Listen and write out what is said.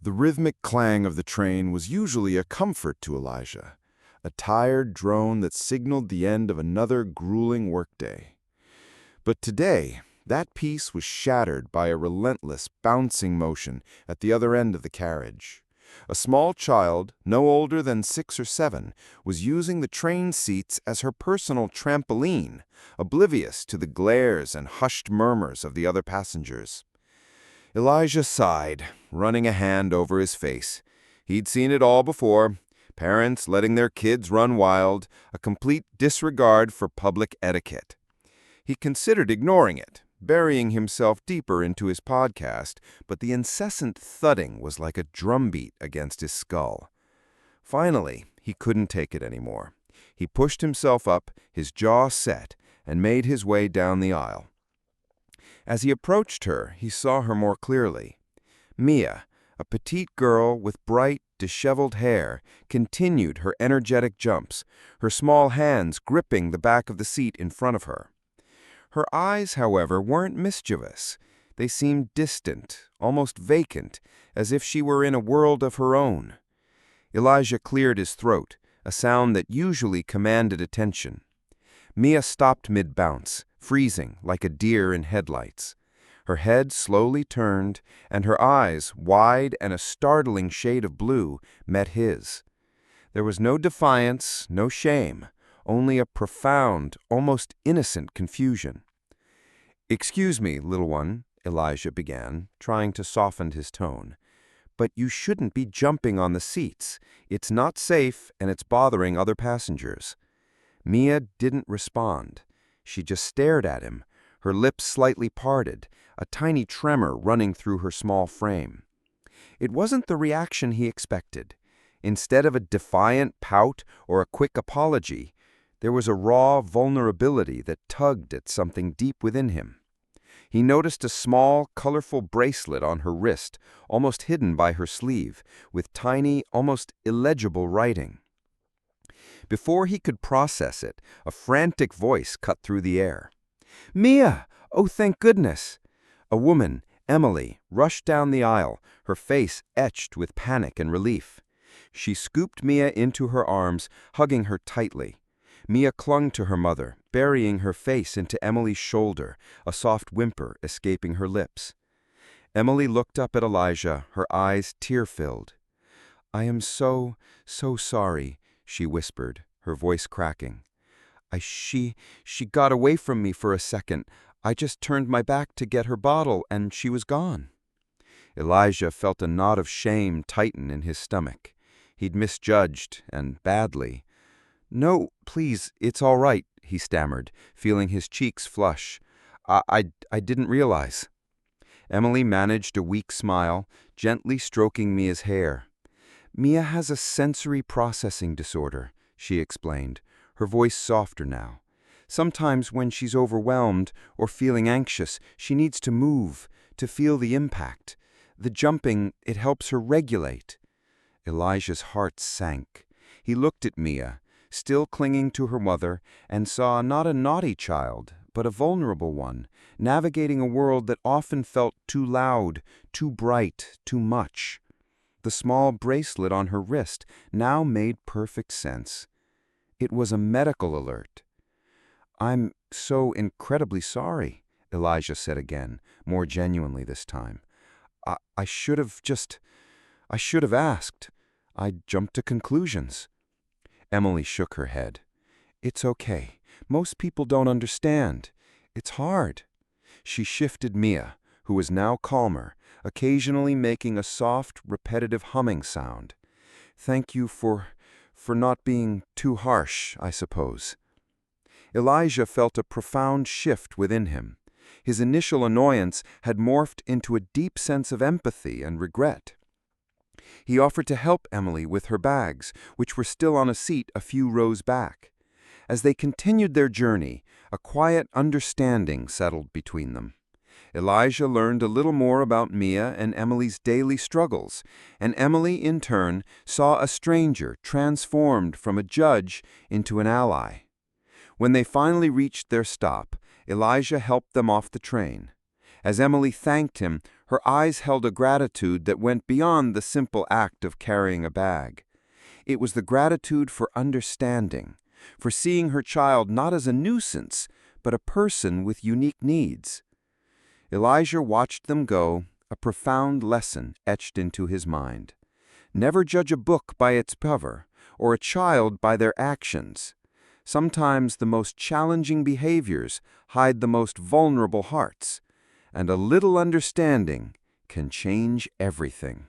The rhythmic clang of the train was usually a comfort to Elijah, a tired drone that signaled the end of another grueling workday. But today, that peace was shattered by a relentless, bouncing motion at the other end of the carriage. A small child, no older than 6 or 7, was using the train seats as her personal trampoline, oblivious to the glares and hushed murmurs of the other passengers. Elijah sighed, running a hand over his face. He'd seen it all before. Parents letting their kids run wild, a complete disregard for public etiquette. He considered ignoring it, burying himself deeper into his podcast, but the incessant thudding was like a drumbeat against his skull. Finally, he couldn't take it anymore. He pushed himself up, his jaw set, and made his way down the aisle. As he approached her, he saw her more clearly. Mia, a petite girl with bright, disheveled hair, continued her energetic jumps, her small hands gripping the back of the seat in front of her. Her eyes, however, weren't mischievous. They seemed distant, almost vacant, as if she were in a world of her own. Elijah cleared his throat, a sound that usually commanded attention. Mia stopped mid-bounce, freezing like a deer in headlights. Her head slowly turned, and her eyes, wide and a startling shade of blue, met his. There was no defiance, no shame, only a profound, almost innocent confusion. "Excuse me, little one," Elijah began, trying to soften his tone, "but you shouldn't be jumping on the seats. It's not safe, and it's bothering other passengers." Mia didn't respond. She just stared at him, her lips slightly parted, a tiny tremor running through her small frame. It wasn't the reaction he expected. Instead of a defiant pout or a quick apology, there was a raw vulnerability that tugged at something deep within him. He noticed a small, colorful bracelet on her wrist, almost hidden by her sleeve, with tiny, almost illegible writing. Before he could process it, a frantic voice cut through the air. "Mia! Oh, thank goodness!" A woman, Emily, rushed down the aisle, her face etched with panic and relief. She scooped Mia into her arms, hugging her tightly. Mia clung to her mother, burying her face into Emily's shoulder, a soft whimper escaping her lips. Emily looked up at Elijah, her eyes tear-filled. "I am so sorry," she whispered, her voice cracking. She got away from me for a second. I just turned my back to get her bottle, and she was gone." Elijah felt a knot of shame tighten in his stomach. He'd misjudged, and badly. "No, please, it's all right," he stammered, feeling his cheeks flush. I didn't realize." Emily managed a weak smile, gently stroking Mia's hair. "Mia has a sensory processing disorder," she explained, her voice softer now. "Sometimes when she's overwhelmed or feeling anxious, she needs to move, to feel the impact. The jumping, it helps her regulate." Elijah's heart sank. He looked at Mia, still clinging to her mother, and saw not a naughty child, but a vulnerable one, navigating a world that often felt too loud, too bright, too much. The small bracelet on her wrist now made perfect sense. It was a medical alert. "I'm so incredibly sorry," Elijah said again, more genuinely this time. I should have asked. I jumped to conclusions." Emily shook her head. "It's okay. Most people don't understand. It's hard." She shifted Mia, who was now calmer, occasionally making a soft, repetitive humming sound. "Thank you for not being too harsh, I suppose." Elijah felt a profound shift within him. His initial annoyance had morphed into a deep sense of empathy and regret. He offered to help Emily with her bags, which were still on a seat a few rows back. As they continued their journey, a quiet understanding settled between them. Elijah learned a little more about Mia and Emily's daily struggles, and Emily, in turn, saw a stranger transformed from a judge into an ally. When they finally reached their stop, Elijah helped them off the train. As Emily thanked him, Her eyes held a gratitude that went beyond the simple act of carrying a bag. It was the gratitude for understanding, for seeing her child not as a nuisance, but a person with unique needs. Elijah watched them go, a profound lesson etched into his mind. Never judge a book by its cover, or a child by their actions. Sometimes the most challenging behaviors hide the most vulnerable hearts, and a little understanding can change everything.